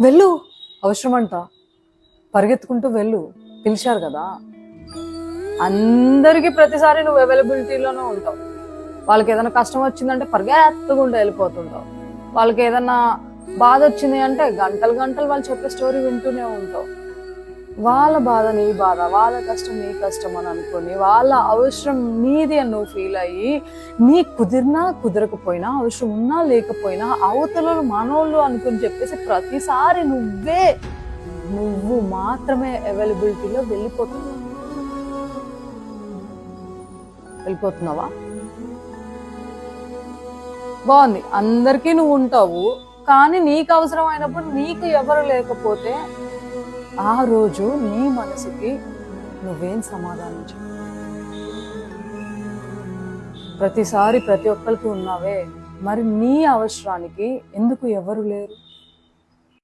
వెళ్ళు, అవసరం అంట, పరిగెత్తుకుంటూ వెళ్ళు, పిలిచారు కదా. అందరికీ ప్రతిసారి నువ్వు అవైలబిలిటీలోనే ఉంటావు. వాళ్ళకి ఏదైనా కష్టం వచ్చిందంటే పరిగెత్తుకుంటూ వెళ్ళిపోతుంటావు. వాళ్ళకి ఏదైనా బాధ వచ్చింది అంటే గంటలు గంటలు వాళ్ళు చెప్పే స్టోరీ వింటూనే ఉంటావు. వాళ్ళ బాధ నీ బాధ, వాళ్ళ కష్టం నీ కష్టం అని అనుకొని, వాళ్ళ అవసరం నీది అని నువ్వు ఫీల్ అయ్యి, నీ కుదిరినా కుదరకపోయినా, అవసరం ఉన్నా లేకపోయినా అవతల మనోళ్ళు అనుకుని చెప్పేసి ప్రతిసారి నువ్వు మాత్రమే అవైలబిలిటీలో వెళ్ళిపోతున్నావా? బాగుంది, అందరికీ నువ్వు ఉంటావు, కానీ నీకు అవసరమైనప్పుడు నీకు ఎవరు లేకపోతే ఆ రోజు నీ మనసుకి నువ్వేం సమాధానం చెప్పు? ప్రతిసారి ప్రతి ఒక్కరికి ఉన్నావే, మరి నీ అవసరానికి ఎందుకు ఎవరు లేరు?